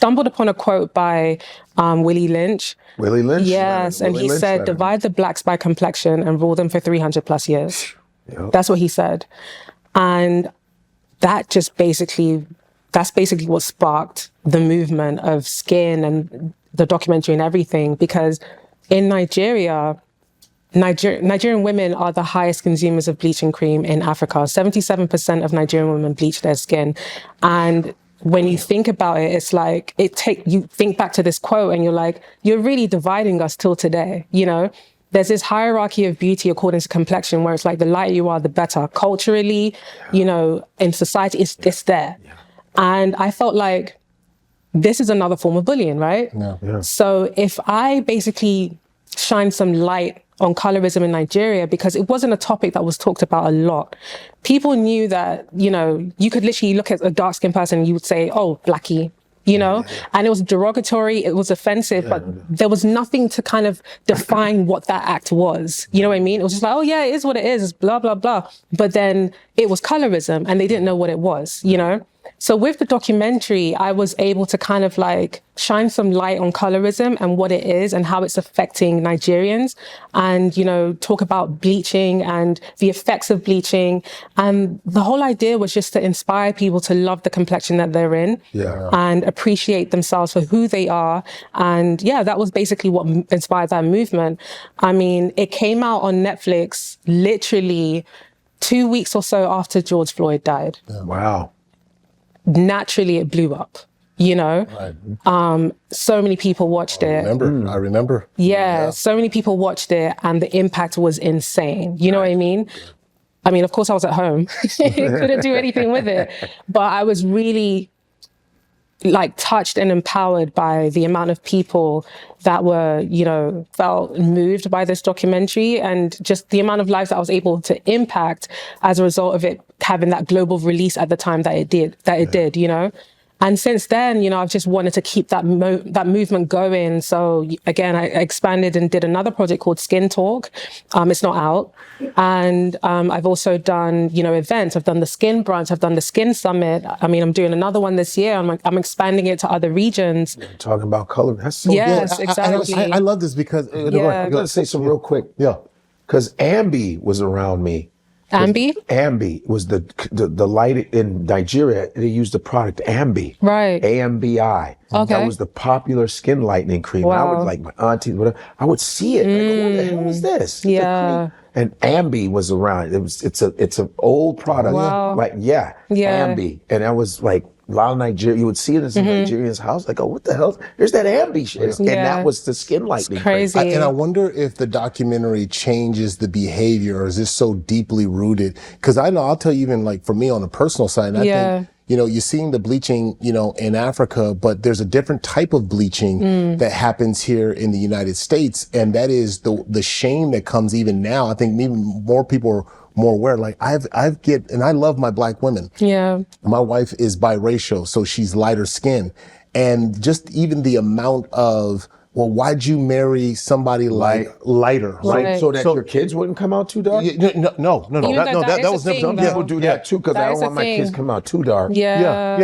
stumbled upon a quote by Willie Lynch. Willie Lynch? Yes, and he said, divide the blacks by complexion and rule them for 300 plus years. Yep. That's what he said. And that's basically what sparked the movement of skin and the documentary and everything, because in Nigeria, Nigerian women are the highest consumers of bleaching cream in Africa. 77% of Nigerian women bleach their skin. And when you think about it, it's like, you think back to this quote and you're like, you're really dividing us till today, you know? There's this hierarchy of beauty according to complexion where it's like the lighter you are, the better. Culturally, you know, in society, it's there. Yeah. And I felt like this is another form of bullying, right? Yeah. Yeah. So if I basically shine some light on colorism in Nigeria, because it wasn't a topic that was talked about a lot. People knew that, you know, you could literally look at a dark-skinned person and you would say, oh, blackie, you know, and it was derogatory, it was offensive, but there was nothing to kind of define what that act was. You know what I mean? It was just like, oh yeah, it is what it is, it's blah, blah, blah. But then it was colorism and they didn't know what it was, you know? So with the documentary, I was able to kind of like shine some light on colorism and what it is and how it's affecting Nigerians, and, you know, talk about bleaching and the effects of bleaching. And the whole idea was just to inspire people to love the complexion that they're in and appreciate themselves for who they are. And yeah, that was basically what inspired that movement. I mean, it came out on Netflix literally 2 weeks or so after George Floyd died. Yeah. Wow. Naturally, it blew up, you know? Right. So many people watched it. I remember. Yeah, so many people watched it and the impact was insane. You know what I mean? I mean, of course I was at home. Couldn't do anything with it. But I was really like touched and empowered by the amount of people that were, you know, felt moved by this documentary, and just the amount of lives that I was able to impact as a result of it having that global release at the time that it did, you know. And since then, you know, I've just wanted to keep that movement going. So again, I expanded and did another project called Skin Talk. It's not out. And I've also done, you know, events. I've done the Skin Brunch. I've done the Skin Summit. I mean, I'm doing another one this year. I'm expanding it to other regions. You're talking about color. That's so yes, good. exactly. I love this because I'm going to say something real quick. Yeah. Because Ambi was around me. Ambi? Ambi was the light in Nigeria. They used the product Ambi. Right. AMBI. Okay. That was the popular skin lightening cream. Wow. I would, like my auntie, whatever, I would see it. I go, what the hell is this? Yeah. And Ambi was around. It's an old product. Wow. Like, Ambi. And that was like, a lot of Nigeria, you would see it in some Nigerian's house. Like, oh, what the hell? There's that Ambi shit. And that was the skin lightening. It's crazy. And I wonder if the documentary changes the behavior, or is this so deeply rooted? Because I know, I'll tell you, even like for me on a personal side, I think, you know, you're seeing the bleaching, you know, in Africa, but there's a different type of bleaching that happens here in the United States. And that is the shame that comes even now. I think even more people are more aware. Like and I love my black women. Yeah. My wife is biracial, so she's lighter skin. And just even the amount of, well, why'd you marry somebody lighter, right? So that your kids wouldn't come out too dark? No. That was never. Some people do that too, because I don't want my kids to come out too dark. Yeah.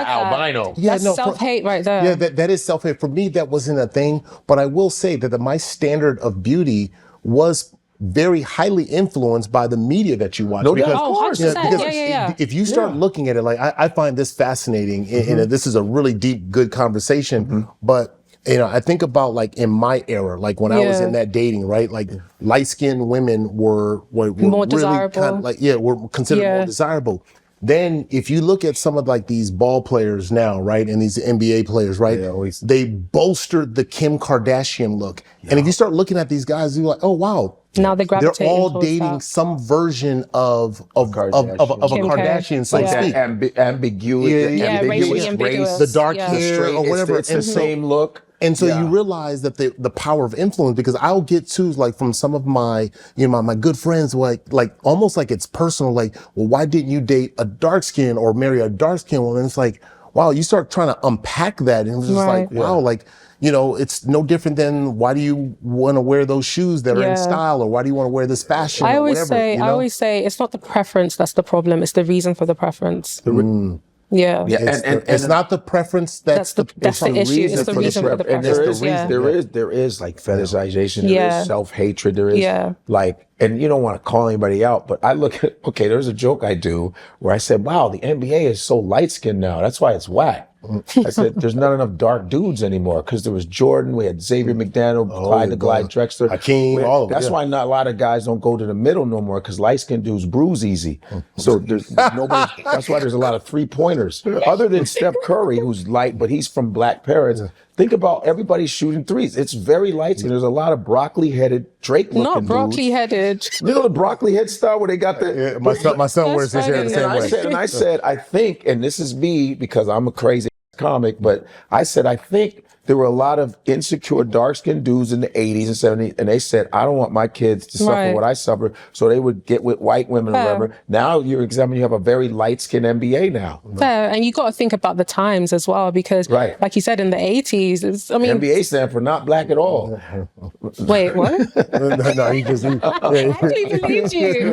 Albino. That's self-hate right there. Yeah, that is self-hate. For me, that wasn't a thing. But I will say that my standard of beauty was very highly influenced by the media that you watch. Because, of course. If you start looking at it, like I find this fascinating, and this is a really deep, good conversation, but you know, I think about like in my era, like when I was in that dating, right? Like light-skinned women were more really desirable. kind of like, were considered more desirable. Then if you look at some of like these ball players now, right? And these NBA players, right? They bolstered the Kim Kardashian look. And if you start looking at these guys, you're like, oh, wow. Now they're all dating some version of a Kardashian, so to speak. Ambiguity, ambiguous, the dark hair or whatever. It's the same look. And so you realize that the power of influence, because I'll get to like from some of my, you know, my good friends, like almost like it's personal, like, well, why didn't you date a dark skin or marry a dark skin woman? It's like, wow, you start trying to unpack that, and it's just like, wow, like, you know, it's no different than why do you want to wear those shoes that are in style, or why do you want to wear this fashion? I always say it's not the preference that's the problem; it's the reason for the preference. Yeah. And it's not the preference. That's the issue. It's the reason for the preference. And there is like fetishization. There is self-hatred. There is like, and you don't want to call anybody out, but I look at, okay, there's a joke I do where I said, wow, the NBA is so light-skinned now. That's why it's whack. I said, there's not enough dark dudes anymore because there was Jordan, we had Xavier McDaniel, Clyde the Glide Drexler. Hakeem, all of them. That's why not a lot of guys don't go to the middle no more because light-skinned dudes bruise easy. So there's nobody, that's why there's a lot of three-pointers. Other than Steph Curry, who's light, but he's from black parents. Think about everybody shooting threes. It's very light skinned. There's a lot of broccoli-headed, Drake-looking Not broccoli-headed. You know the broccoli-head style where they got the... my son wears his hair the same way. And I said, I think, and this is me because I'm a crazy comic, but I said, I think there were a lot of insecure dark-skinned dudes in the 80s and 70s, and they said, I don't want my kids to suffer what I suffered, so they would get with white women or whatever. Now you're examining, you have a very light-skinned NBA now. Fair, and you got to think about the times as well, because like you said, in the 80s, NBA stand for not black at all. Wait, what? No, he just... I actually believed you.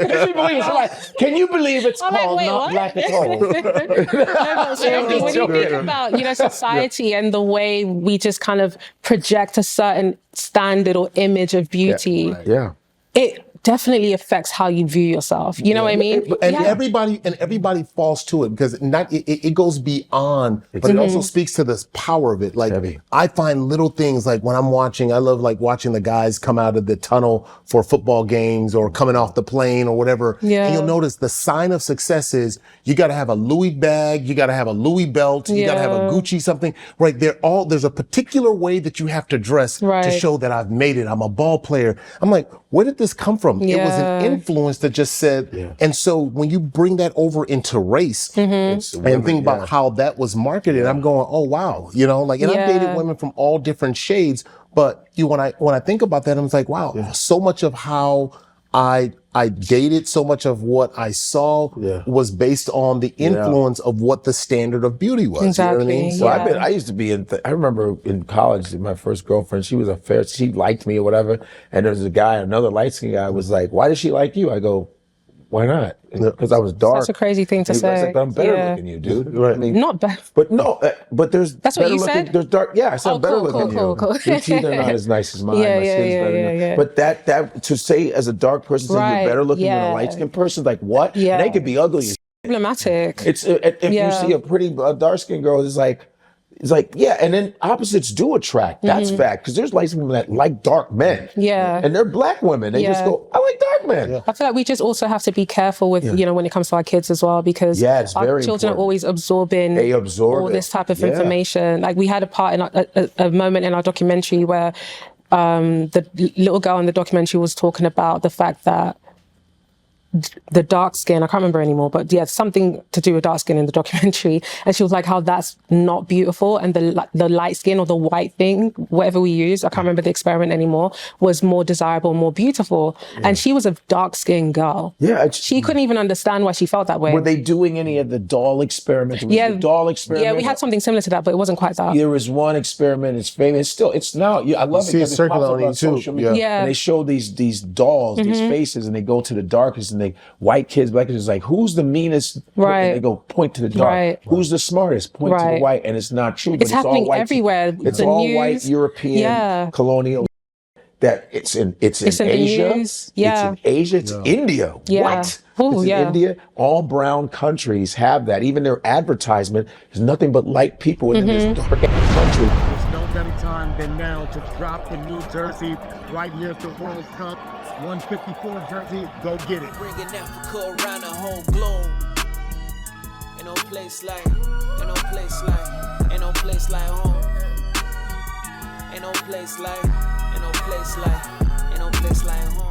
Can you believe it's called not black at all? No, but seriously, when you think about, society and the way we just kind of project a certain standard or image of beauty, it definitely affects how you view yourself. You know what I mean? And everybody falls to it because it goes beyond, but it also speaks to this power of it. Like I find little things like when I'm watching, I love like watching the guys come out of the tunnel for football games or coming off the plane or whatever. Yeah. And you'll notice the sign of success is you got to have a Louis bag, you got to have a Louis belt, you got to have a Gucci something. Right? There's a particular way that you have to dress to show that I've made it. I'm a ball player. I'm like, where did this come from? It was an influence that just said, and so when you bring that over into race and think about how that was marketed, I'm going, oh wow, like, and I've dated women from all different shades, but when I think about that, I'm like, wow, so much of how I dated, so much of what I saw was based on the influence of what the standard of beauty was. Exactly. You know what I mean? So I used to be I remember in college, my first girlfriend, she liked me or whatever. And there was a guy, another light-skinned guy was like, why does she like you? I go, why not? Because I was dark. That's a crazy thing to say. Like, but I'm better looking than you, dude. Right. I mean, not better. But no, but there's that's better what you looking, said? There's dark. Yeah, I said I'm better looking than you. Cool. Your teeth are not as nice as mine. My skin's better. But that to say as a dark person, say you're better looking than a light skinned person, like what? Yeah. And they could be ugly. Problematic. It's if you see a pretty dark skinned girl, it's like, yeah, and then opposites do attract. That's fact. Because there's light women that like dark men. Yeah. And they're black women. They just go, I like dark men. Yeah. I feel like we just also have to be careful with, when it comes to our kids as well, because our children are always absorbing all this type of information. Like we had a moment in our documentary where the little girl in the documentary was talking about the fact that the dark skin, I can't remember anymore, but something to do with dark skin in the documentary. And she was like, how that's not beautiful. And the light skin or the white thing, whatever we use, I can't remember the experiment anymore, was more desirable, more beautiful. Yeah. And she was a dark skinned girl. Yeah. She couldn't even understand why she felt that way. Were they doing any of the doll experiments? The doll experiment? Yeah, we had something similar to that, but it wasn't quite that. There was one experiment, it's famous. It's now, I love it because it's popular on social media. Yeah. And they show these dolls, these faces, and they go to the darkest, and white kids, black kids, like, who's the meanest? Right. And they go, point to the dark. Right. Who's the smartest? Point to the white. And it's not true. But it's happening all white everywhere. It's all white, European, colonial. That it's in Asia. It's in Asia. It's India. Yeah. What? Ooh, it's in India. All brown countries have that. Even their advertisement is nothing but light people in this dark country. There's no better time than now to drop in New Jersey, right here at the World Cup. 154 jersey, go get it. Bringing Africa around the whole globe. Ain't no place like home. Ain't no place like home.